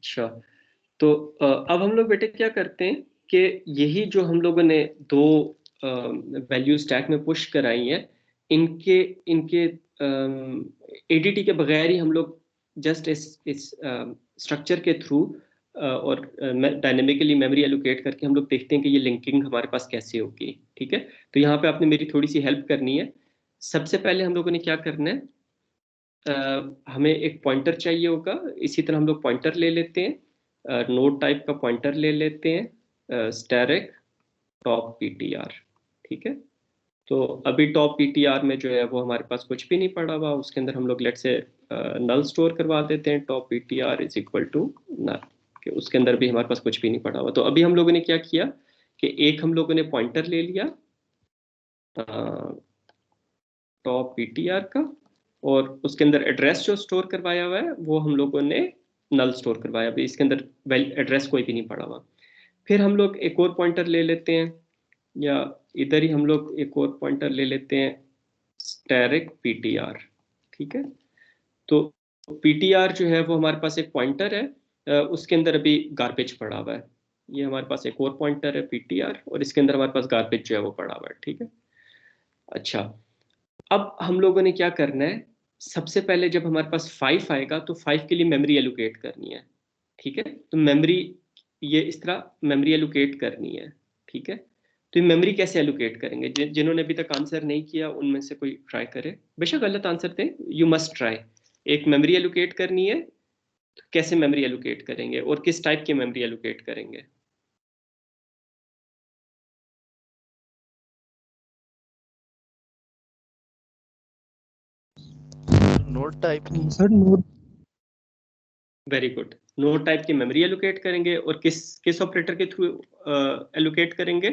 अच्छा, तो अब हम लोग बेटे क्या करते हैं कि यही जो हम लोगों ने दो वैल्यू स्टैक में पुश कराई हैं, इनके इनके एडीटी के बगैर ही हम लोग जस्ट इस स्ट्रक्चर के थ्रू और डायनेमिकली मेमोरी एलोकेट करके हम लोग देखते हैं कि ये लिंकिंग हमारे पास कैसे होगी। ठीक है, तो यहाँ पे आपने मेरी थोड़ी सी हेल्प करनी है। सबसे पहले हम लोगों ने क्या करना है, हमें एक पॉइंटर चाहिए होगा। इसी तरह हम लोग पॉइंटर ले लेते हैं, नोड टाइप का पॉइंटर ले लेते हैं, स्टैरिक टॉप पीटीआर। ठीक है, तो अभी टॉप पीटीआर में जो है वो हमारे पास कुछ भी नहीं पड़ा हुआ, उसके अंदर हम लोग लेट से नल स्टोर करवा देते हैं, top PTR is equal to null, कि उसके अंदर भी हमारे पास कुछ भी नहीं पड़ा हुआ। तो अभी हम लोगों ने क्या किया कि एक हम लोगों ने पॉइंटर ले लिया टॉप पीटीआर का, और उसके अंदर एड्रेस जो स्टोर करवाया हुआ है वो हम लोगों ने नल स्टोर करवाया, अभी इसके अंदर वेल एड्रेस कोई भी नहीं पड़ा हुआ। फिर हम लोग एक और पॉइंटर ले लेते हैं, या इधर ही हम लोग एक और पॉइंटर ले लेते हैं, स्टैरिक पीटीआर। ठीक है, तो पीटीआर जो है वो हमारे पास एक पॉइंटर है, उसके अंदर अभी गार्बेज पड़ा हुआ है। ये हमारे पास एक और पॉइंटर है पीटीआर, और इसके अंदर हमारे पास गार्बेज जो है वो पड़ा हुआ है। ठीक है, अच्छा, अब हम लोगों ने क्या करना है, सबसे पहले जब हमारे पास 5 आएगा तो 5 के लिए मेमोरी एलोकेट करनी है। ठीक है, तो मेमोरी ये इस तरह मेमोरी एलोकेट करनी है। ठीक है, तो ये मेमोरी कैसे एलोकेट करेंगे, जिन्होंने अभी तक आंसर नहीं किया उनमें से कोई ट्राई करे, बेशक गलत आंसर दें, यू मस्ट ट्राई। एक मेमोरी एलोकेट करनी है, तो कैसे मेमोरी एलोकेट करेंगे और किस टाइप की मेमोरी एलोकेट करेंगे? नोड टाइप की। Sir node. Very good, node type की मेमोरी एलोकेट करेंगे, और किस किस ऑपरेटर के थ्रू एलोकेट करेंगे?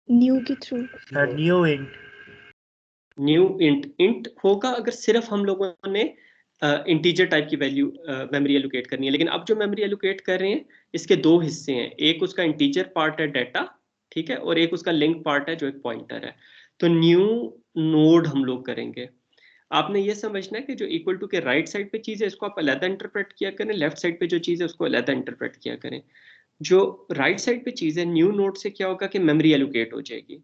न्यू के through. New int. New int. Int होगा अगर सिर्फ हम लोगों ने इंटीजर टाइप की वैल्यू मेमोरी एलोकेट करनी है, लेकिन अब जो मेमोरी एलोकेट कर रहे हैं इसके दो हिस्से हैं, एक उसका इंटीजर पार्ट है डाटा, ठीक है, और एक उसका लिंक पार्ट है जो एक पॉइंटर है। तो न्यू नोड हम लोग करेंगे। आपने ये समझना है कि जो इक्वल टू के राइट साइड पे चीज़ है इसको आप अलग इंटरप्रेट किया करें, लेफ्ट साइड पे जो चीज़ है उसको अलग इंटरप्रेट किया करें। जो राइट साइड पे चीज़ है, न्यू नोड से क्या होगा कि मेमोरी एलोकेट हो जाएगी,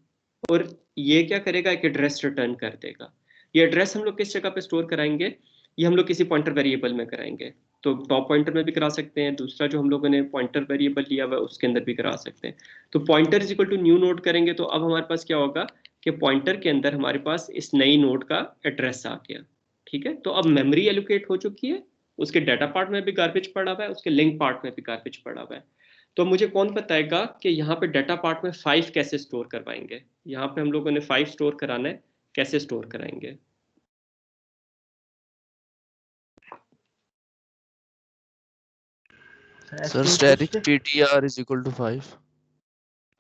और ये क्या करेगा, एक एड्रेस रिटर्न कर देगा। ये एड्रेस हम लोग किस जगह पे स्टोर कराएंगे, ये हम लोग किसी पॉइंटर वेरिएबल में कराएंगे। तो टॉप पॉइंटर में भी करा सकते हैं, दूसरा जो हम लोगों ने पॉइंटर वेरिएबल लिया हुआ है उसके अंदर भी करा सकते हैं। तो pointer is equal to new node करेंगे, तो अब हमारे पास क्या होगा कि पॉइंटर के अंदर हमारे पास इस नई नोड का एड्रेस आ गया। ठीक है, तो अब मेमोरी एलोकेट हो चुकी है, उसके डाटा पार्ट में भी गार्बेज पड़ा हुआ है, उसके लिंक पार्ट में भी गार्बेज पड़ा हुआ है। तो मुझे कौन बताएगा कि यहाँ पे डाटा पार्ट में 5 कैसे स्टोर करवाएंगे? यहाँ पे हम लोगों ने 5 स्टोर कराना है, कैसे स्टोर कराएंगे? Sir static PTR is equal to 5।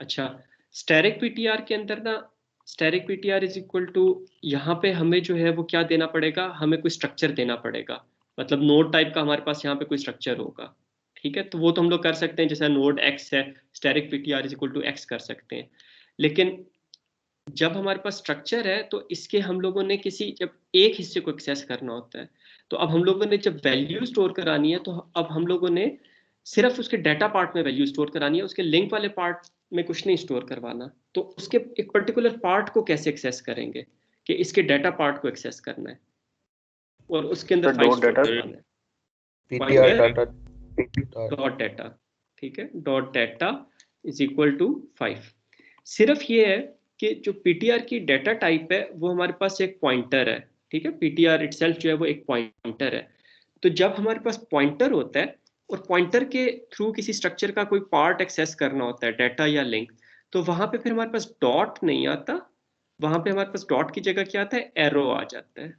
अच्छा, स्टैटिक पीटीआर के अंदर ना, static PTR is equal to, यहाँ पे हमें जो है वो क्या देना पड़ेगा, हमें कोई स्ट्रक्चर देना पड़ेगा, मतलब नोड टाइप का हमारे पास यहाँ पे कोई स्ट्रक्चर होगा। ठीक है, तो वो तो हम लोग कर सकते हैं, जैसे नोड एक्स है, static PTR is equal to X कर सकते हैं। लेकिन जब हमारे पास स्ट्रक्चर है तो इसके हम लोगों ने किसी जब एक हिस्से को एक्सेस करना होता है, तो अब हम लोगों ने जब वैल्यू स्टोर करानी है तो अब हम लोगों ने सिर्फ उसके डाटा पार्ट में वैल्यू स्टोर करानी है, उसके लिंक वाले पार्ट में कुछ नहीं स्टोर करवाना। तो उसके एक पर्टिकुलर पार्ट को कैसे एक्सेस करेंगे कि इसके डाटा पार्ट को एक्सेस करना है और उसके अंदर फाइल स्टोर करवाना है, पीटीआर डाटा डॉट डाटा। ठीक है, dot data is equal to 5। सिर्फ ये है कि जो पीटीआर की डाटा टाइप है वो हमारे पास एक पॉइंटर है। ठीक है, पीटीआर इटसेल्फ जो है वो एक पॉइंटर है। तो जब हमारे पास पॉइंटर होता है और पॉइंटर के थ्रू किसी स्ट्रक्चर का कोई पार्ट एक्सेस करना होता है, डाटा या लिंक, तो वहां पे फिर हमारे पास डॉट नहीं आता, वहां पे हमारे पास डॉट की जगह क्या आता है, एरो आ जाता है।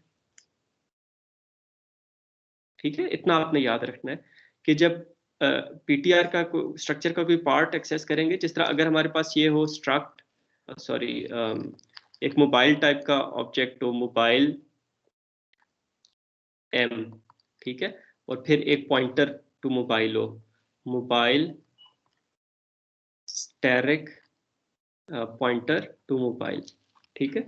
ठीक है, इतना आपने याद रखना है कि जब पीटीआर का स्ट्रक्चर का कोई पार्ट एक्सेस करेंगे, जिस तरह अगर हमारे पास ये हो स्ट्रक्ट, सॉरी, एक मोबाइल टाइप का ऑब्जेक्ट हो, मोबाइल एम, ठीक है, और फिर एक पॉइंटर टू मोबाइल हो, mobile static pointer to mobile. ठीक है,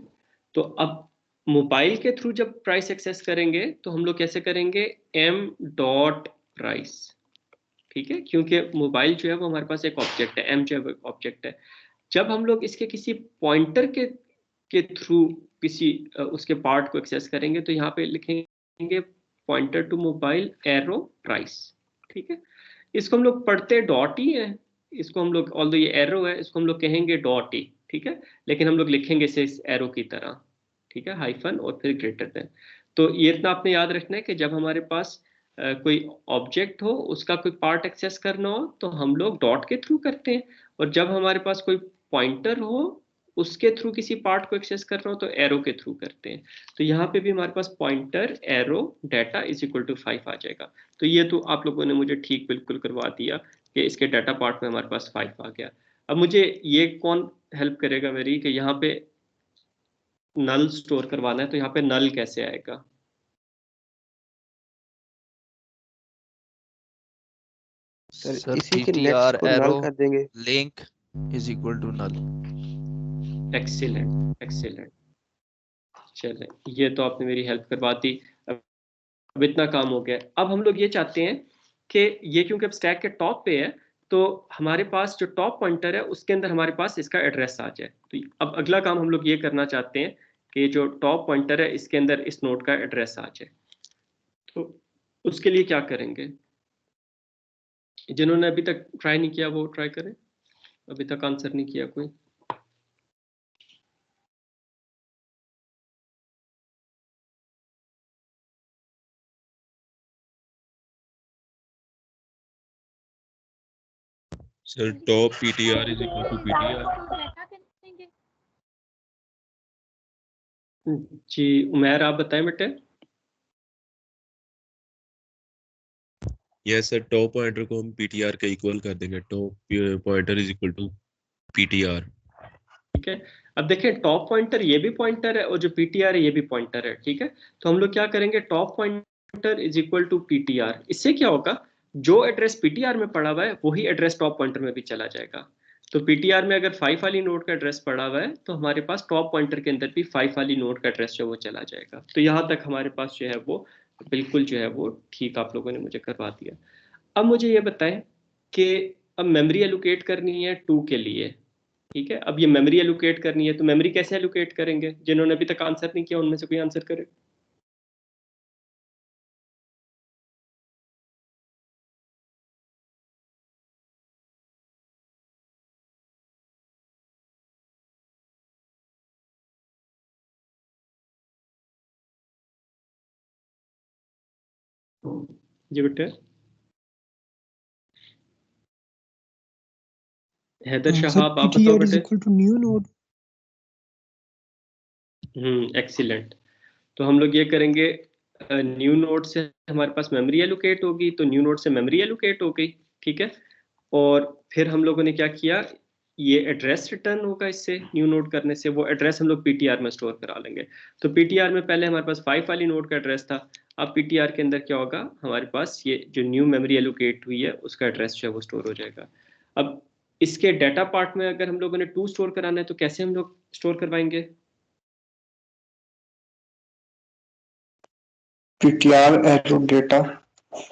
तो अब मोबाइल के थ्रू जब प्राइस एक्सेस करेंगे तो हम लोग कैसे करेंगे, एम डॉट प्राइस, ठीक है, क्योंकि मोबाइल जो है वो हमारे पास एक ऑब्जेक्ट है, एम जो है वो एक ऑब्जेक्ट है। जब हम लोग इसके किसी पॉइंटर के थ्रू किसी उसके पार्ट को एक्सेस करेंगे तो यहाँ पे लिखेंगे pointer to mobile arrow price, ठीक है। इसको हम लोग पढ़ते डॉट ही है, इसको हम लोग ऑल्दो ये एरो है इसको हम लोग कहेंगे डॉट ही, ठीक है, लेकिन हम लोग लिखेंगे इसे इस एरो की तरह, ठीक है, हाइफन और फिर ग्रेटर देन। तो ये इतना आपने याद रखना है कि जब हमारे पास कोई ऑब्जेक्ट हो उसका कोई पार्ट एक्सेस करना हो तो हम लोग डॉट के थ्रू करते हैं, और जब हमारे पास कोई पॉइंटर हो उसके थ्रू किसी पार्ट को एक्सेस करना हो तो एरो के थ्रू करते हैं। तो यहाँ पे भी हमारे पास pointer arrow data is equal to 5 आ जाएगा। तो ये तो आप लोगों ने मुझे ठीक बिल्कुल करवा दिया कि इसके डाटा पार्ट में हमारे पास 5 आ गया। अब मुझे ये कौन हेल्प करेगा मेरी कि यहाँ पे नल स्टोर करवाना है, तो यहाँ पे नल कैसे आएगा? सर इसी के नेक्स्ट ptr को arrow नल कर देंगे। link is equal to null। Excellent excellent, चले ये तो आपने मेरी हेल्प करवा दी। अब इतना काम हो गया। अब हम लोग ये चाहते हैं कि ये क्योंकि अब स्टैक के टॉप पे है तो हमारे पास जो टॉप पॉइंटर है उसके अंदर हमारे पास इसका एड्रेस आ जाए। तो अब अगला काम हम लोग ये करना चाहते हैं कि जो टॉप पॉइंटर है इसके अंदर इस नोड का एड्रेस आ जाए। तो उसके लिए क्या करेंगे? जिन्होंने अभी तक ट्राई नहीं किया वो ट्राई करें, अभी तक आंसर नहीं किया कोई। Sir top PTR is equal to PTR. जी उमैर आप बताएं बेटे। यस सर, टॉप पॉइंटर को हम पीटीआर के इक्वल कर देंगे, top pointer is equal to PTR. ठीक है, अब देखें टॉप पॉइंटर ये भी पॉइंटर है और जो पीटीआर है ये भी पॉइंटर है, ठीक है। तो हम लोग क्या करेंगे, top pointer is equal to PTR. इससे क्या होगा, जो एड्रेस पीटीआर में पड़ा हुआ है वही एड्रेस टॉप पॉइंटर में भी चला जाएगा। तो पीटीआर में अगर 5 वाली नोड का एड्रेस पड़ा हुआ है तो हमारे पास टॉप पॉइंटर के अंदर भी 5 वाली नोड का एड्रेस जो है वो चला जाएगा। तो यहाँ तक हमारे पास जो है वो बिल्कुल जो है वो ठीक आप लोगों ने मुझे करवा दिया। अब मुझे ये बताएं कि अब मेमोरी एलोकेट करनी है 2 के लिए, ठीक है। अब ये मेमोरी एलोकेट करनी है तो मेमोरी कैसे एलोकेट करेंगे? जिन्होंने अभी तक आंसर नहीं किया उनमें से कोई आंसर करे। जी बेटे हैदर शहाब आप बताओ बेटे। एक्सीलेंट। तो हम लोग ये करेंगे, न्यू नोड से हमारे पास मेमोरी एलोकेट होगी तो न्यू नोड से मेमोरी एलोकेट हो गई, ठीक है। और फिर हम लोगों ने क्या किया, ये एड्रेस रिटर्न होगा इससे न्यू नोड करने से, वो एड्रेस हम लोग पीटीआर में स्टोर करा लेंगे। तो पीटीआर में पहले हमारे पास 5 वाली नोड का एड्रेस था, अब पीटीआर के अंदर क्या होगा, हमारे पास ये जो न्यू मेमोरी एलोकेट हुई है उसका एड्रेस जो है वो स्टोर हो जाएगा। अब इसके डाटा पार्ट में अगर हम लोगों ने 2 स्टोर कराना है तो कैसे हम लोग स्टोर करवाएंगे? ptr arrow data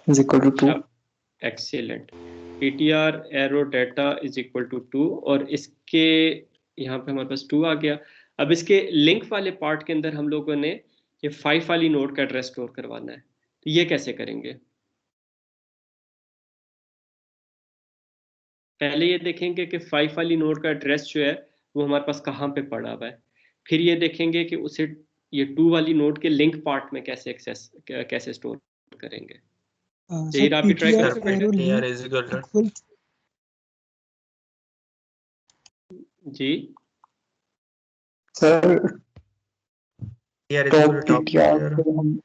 is equal to 2। Excellent, ptr arrow data is equal to 2 और इसके यहाँ पे हमारे पास 2 आ गया। अब इसके लिंक वाले पार्ट के अंदर हम लोगों ने ये 5 वाली नोड का एड्रेस स्टोर करवाना है, तो ये कैसे करेंगे? पहले ये देखेंगे कि 5 वाली नोड का एड्रेस जो है वो हमारे पास कहाँ पे पड़ा हुआ है, फिर ये देखेंगे कि उसे ये 2 वाली नोड के लिंक पार्ट में कैसे स्टोर करेंगे। यही आप भी ट्राई कर सकते हैं जी। सर टॉप ptr को हम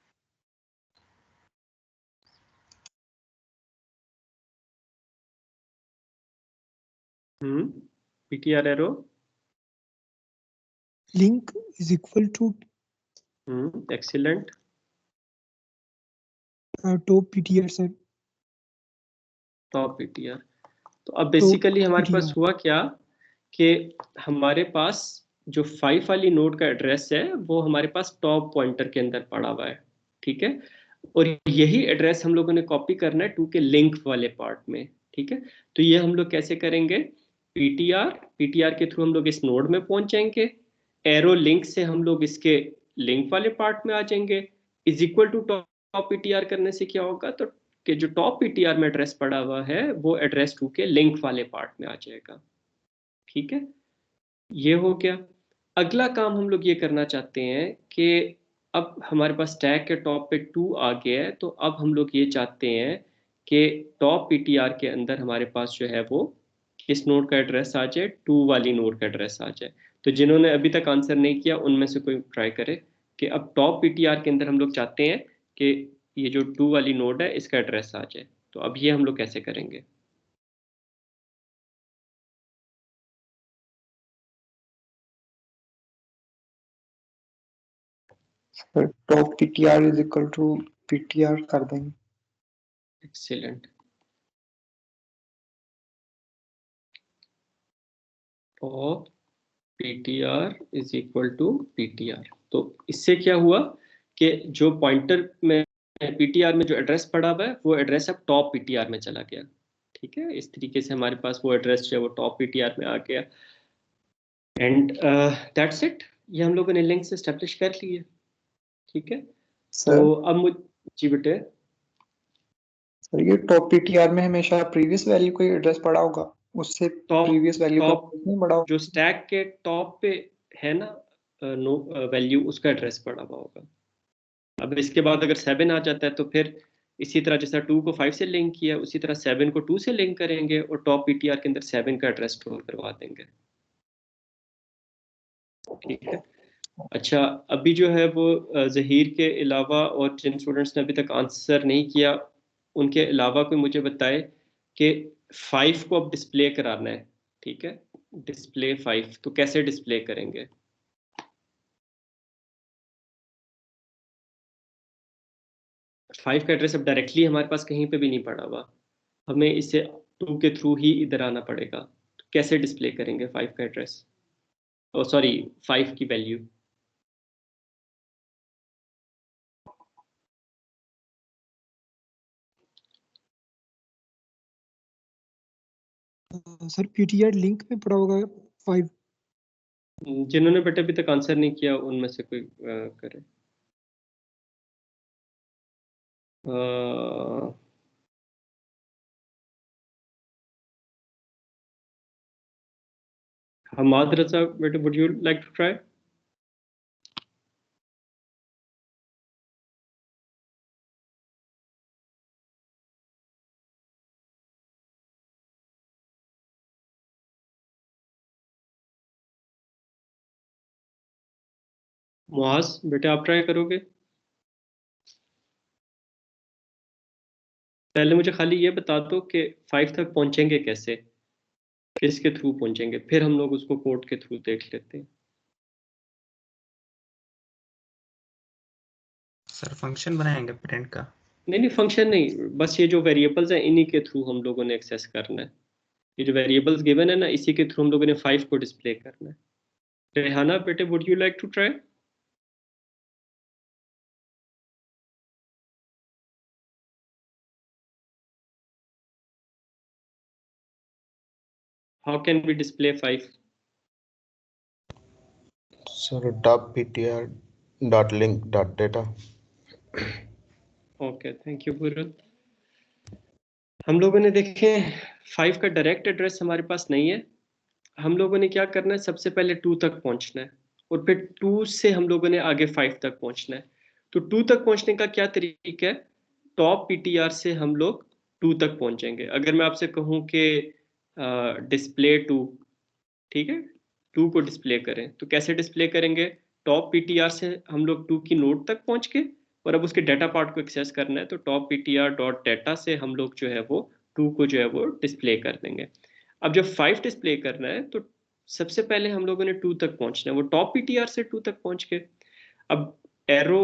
ptr arrow link is equal to excellent top ptr sir। Top ptr। तो अब बेसिकली हमारे पास हुआ क्या कि हमारे पास जो 5 वाली नोड का एड्रेस है वो हमारे पास टॉप पॉइंटर के अंदर पड़ा हुआ है, ठीक है। और यही एड्रेस हम लोगों ने कॉपी करना है 2 के लिंक वाले पार्ट में, ठीक है। तो ये हम लोग कैसे करेंगे, पीटीआर के थ्रू हम लोग इस नोड में पहुंच जाएंगे, एरो लिंक से हम लोग इसके लिंक वाले पार्ट में आ जाएंगे, is equal to top PTR करने से क्या होगा, तो कि जो टॉप पीटीआर में एड्रेस पड़ा हुआ है वो एड्रेस 2 के लिंक वाले पार्ट में आ जाएगा, ठीक है। ये हो गया। अगला काम हम लोग ये करना चाहते हैं कि अब हमारे पास स्टैक के टॉप पे 2 आ गया है, तो अब हम लोग ये चाहते हैं कि टॉप पीटीआर के अंदर हमारे पास जो है वो किस नोड का एड्रेस आ जाए, 2 वाली नोड का एड्रेस आ जाए। तो जिन्होंने अभी तक आंसर नहीं किया उनमें से कोई ट्राई करे कि अब टॉप पीटीआर के अंदर हम लोग चाहते हैं कि ये जो 2 वाली नोड है इसका एड्रेस आ जाए। तो अब ये हम लोग कैसे करेंगे। Top PTR is equal to PTR कर देंगे। Excellent. Top PTR is equal to PTR. तो इससे क्या हुआ कि जो पॉइंटर में पीटीआर में जो एड्रेस पड़ा हुआ है वो एड्रेस अब टॉप पीटीआर में चला गया, ठीक है। इस तरीके से हमारे पास वो एड्रेस जो है वो टॉप पीटीआर में आ गया। एंड दैट्स इट, ये हम लोगों ने लिंक से एस्टेब्लिश कर लिए, ठीक है। सर तो अब जी बेटे। सर ये टॉप पीटीआर में हमेशा प्रीवियस वैल्यू कोई एड्रेस पड़ा होगा, उससे टॉप प्रीवियस वैल्यू का टॉप नहीं बड़ा होगा। जो स्टैक के टॉप पे है ना नो वैल्यू, उसका एड्रेस पड़ा हुआ होगा। अब इसके बाद अगर 7 आ जाता है तो फिर इसी तरह जैसा 2 को 5 से लिंक किया उसी तरह 7 को 2 से लिंक करेंगे और टॉप पीटीआर के अंदर 7 का एड्रेस स्टोर करवा देंगे, ठीक है। अच्छा, अभी जो है वो जहीर के अलावा और जिन स्टूडेंट्स ने अभी तक आंसर नहीं किया उनके अलावा कोई मुझे बताए कि 5 को अब डिस्प्ले कराना है, ठीक है। डिस्प्ले 5 तो कैसे डिस्प्ले करेंगे। 5 का एड्रेस अब डायरेक्टली हमारे पास कहीं पे भी नहीं पड़ा हुआ, हमें इसे 2 के थ्रू ही इधर आना पड़ेगा। तो कैसे डिस्प्ले करेंगे 5 का एड्रेस, ओ सॉरी 5 की वैल्यू। सर पीटीआर लिंक में पड़ा होगा 5। जिन्होंने बेटे अभी तक आंसर नहीं किया उनमें से कोई करे। हमाद रजा बेटे, would you like to try. Muaz बेटे आप ट्राई करोगे। पहले मुझे खाली ये बता दो कि 5 तक पहुंचेंगे कैसे, किसके थ्रू पहुंचेंगे, फिर हम लोग उसको कोड के थ्रू देख लेते हैं। सर फंक्शन बनाएंगे प्रिंट का। नहीं नहीं फंक्शन नहीं, बस ये जो वेरिएबल्स हैं इन्हीं के थ्रू हम लोगों ने एक्सेस करना है। ये जो वेरिएबल्स गिवन है ना इसी के थ्रू हम लोगों ने 5 को डिस्प्ले करना है। रेहाना बेटे, would you like to try. How can we display 5। Sir dot ptr dot link dot data. Okay thank you Puran. हम लोगों ने देखे 5 का डायरेक्ट एड्रेस हमारे पास नहीं है, हम लोगों ने क्या करना है, सबसे पहले 2 तक पहुंचना है और फिर 2 से हम लोगों ने आगे 5 तक पहुंचना है। तो 2 तक पहुंचने का क्या तरीका है, टॉप पीटीआर से हम लोग 2 तक पहुंचेंगे। अगर मैं आपसे कहूं कि डिस्प्ले 2, ठीक है, 2 को डिस्प्ले करें तो कैसे डिस्प्ले करेंगे, टॉप पीटीआर से हम लोग 2 की नोड तक पहुंच के और अब उसके डाटा पार्ट को एक्सेस करना है तो टॉप पीटीआर डॉट डाटा से हम लोग जो है वो 2 को जो है वो डिस्प्ले कर देंगे। अब जब 5 डिस्प्ले करना है तो सबसे पहले हम लोगों ने 2 तक पहुंचना है, वो टॉप पीटीआर से 2 तक पहुंच के अब एरो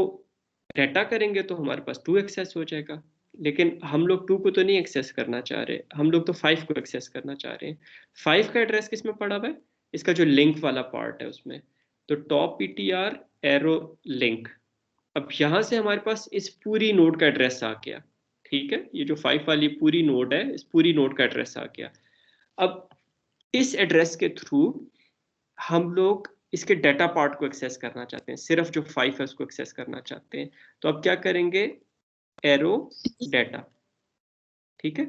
डाटा करेंगे तो हमारे पास 2 एक्सेस हो जाएगा। लेकिन हम लोग 2 को तो नहीं एक्सेस करना चाह रहे, हम लोग तो 5 को एक्सेस करना चाह रहे हैं। 5 का एड्रेस किस में पड़ा हुआ है, इसका जो लिंक वाला पार्ट है उसमें। तो टॉप पीटीआर एरो लिंक, अब यहाँ से हमारे पास इस पूरी नोड का एड्रेस आ गया, ठीक है, ये जो 5 वाली पूरी नोड है, इस पूरी नोड का एड्रेस आ गया। अब इस एड्रेस के थ्रू हम लोग इसके डाटा पार्ट को एक्सेस करना चाहते हैं, सिर्फ जो 5 है उसको एक्सेस करना चाहते हैं। तो अब क्या करेंगे, एरो डाटा, ठीक है।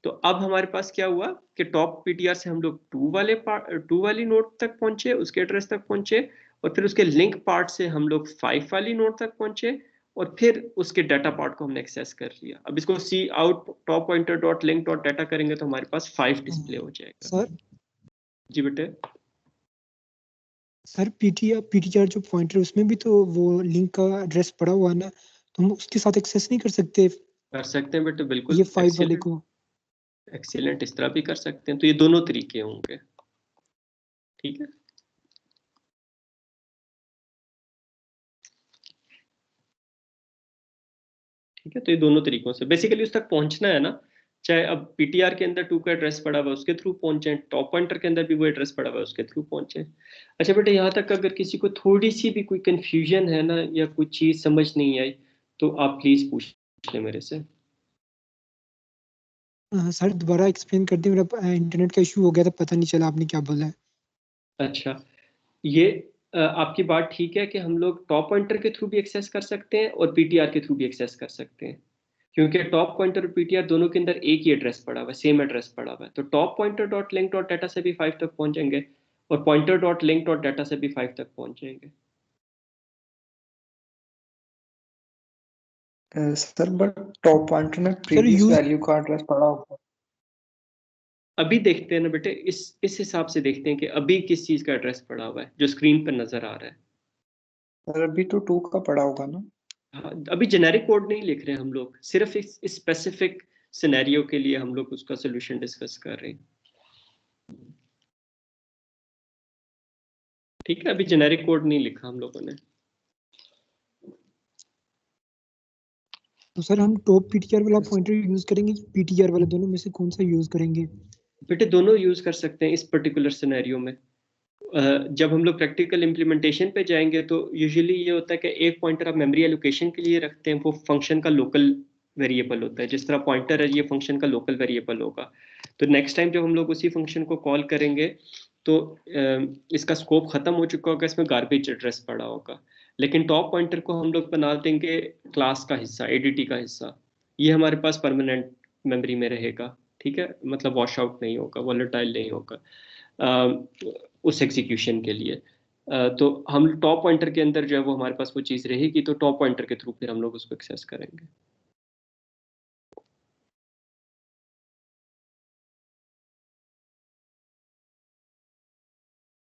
तो अब हमारे पास क्या हुआ कि टॉप पीटीआर से हम लोग 2 वाली नोड तक पहुंचे, उसके एड्रेस तक पहुंचे, और फिर उसके लिंक पार्ट से हम लोग 5 वाली नोड तक पहुंचे, और फिर उसके डाटा पार्ट को हमने एक्सेस कर लिया। अब इसको cout top pointer dot link dot data करेंगे तो हमारे पास 5 डिस्प्ले हो जाएगा। सर जी बेटे। सर पीटीआर जो पॉइंटर उसमें भी तो वो लिंक का एड्रेस पड़ा हुआ है ना, तो हम उसके साथ एक्सेस नहीं कर सकते कर सकते हैं बेटे, बिल्कुल। ये 5 वाले को? एक्सीलेंट, इस तरह भी कर सकते हैं। तो ये दोनों तरीके होंगे, ठीक है। ठीक है, तो ये दोनों तरीकों से बेसिकली उस तक पहुंचना है ना, चाहे अब पीटीआर के अंदर 2 का एड्रेस पड़ा हुआ है उसके थ्रू पहुंचे, टॉप पॉइंटर के अंदर भी वो एड्रेस पड़ा हुआ है उसके थ्रू पहुंचे। अच्छा बेटे, यहाँ तक अगर किसी को थोड़ी सी भी कोई कंफ्यूजन है ना, या कोई चीज समझ नहीं आई, तो आप प्लीज पूछ लें मेरे से। सर दोबारा एक्सप्लेन कर दें, मेरा इंटरनेट का इशू हो गया था, पता नहीं चला आपने क्या बोला है। अच्छा, ये आपकी बात ठीक है कि हम लोग टॉप पॉइंटर के थ्रू भी एक्सेस कर सकते हैं और पीटीआर के थ्रू भी एक्सेस कर सकते हैं, क्योंकि टॉप पॉइंटर और पीटीआर दोनों के अंदर एक ही एड्रेस पड़ा हुआ है, सेम एड्रेस पड़ा हुआ है। तो top pointer dot link dot data से भी 5 तक पहुंचेंगे, और pointer dot link dot data से भी 5 तक पहुंचेंगे। सर बट टॉप पॉइंटर में प्रीवियस वैल्यू का एड्रेस पड़ा होगा। अभी देखते हैं ना बेटे, इस हिसाब से देखते हैं कि अभी किस चीज का एड्रेस पड़ा हुआ है जो स्क्रीन पर नजर आ रहा है। सर अभी तो 2 का पड़ा होगा ना। हाँ, अभी जेनेरिक कोड नहीं लिख रहे हैं हम लोग, सिर्फ इस स्पेसिफिक सिनेरियो के लिए हम लोग उसका सोल्यूशन डिस्कस कर रहे हैं, ठीक है। अभी जेनेरिक कोड नहीं लिखा हम लोगों ने। तो सर हम टॉप पीटीआर वाला पॉइंटर यूज करेंगे, पीटीआर वाला, दोनों में से कौन सा यूज करेंगे? बेटे दोनों यूज कर सकते हैं इस पर्टिकुलर सिनेरियो में। जब हम लोग प्रैक्टिकल इम्प्लीमेंटेशन पे जाएंगे तो यूजुअली ये होता है कि एक पॉइंटर आप मेमोरी एलोकेशन के लिए रखते हैं, वो फंक्शन का लोकल वेरिएबल होता है। जिस तरह पॉइंटर है, ये फंक्शन का लोकल वेरिएबल होगा। तो नेक्स्ट टाइम जब हम लोग उसी फंक्शन को कॉल करेंगे तो इसका स्कोप खत्म हो चुका होगा, इसमें गार्बेज एड्रेस पड़ा होगा। लेकिन टॉप पॉइंटर को हम लोग बना देंगे क्लास का हिस्सा, एडीटी का हिस्सा, ये हमारे पास परमानेंट मेमोरी में रहेगा, ठीक है। मतलब वॉश आउट नहीं होगा, वॉलेटाइल नहीं होगा उस एग्जीक्यूशन के लिए। तो हम टॉप पॉइंटर के अंदर जो है वो हमारे पास वो चीज़ रहेगी, तो टॉप पॉइंटर के थ्रू फिर हम लोग उसको एक्सेस करेंगे।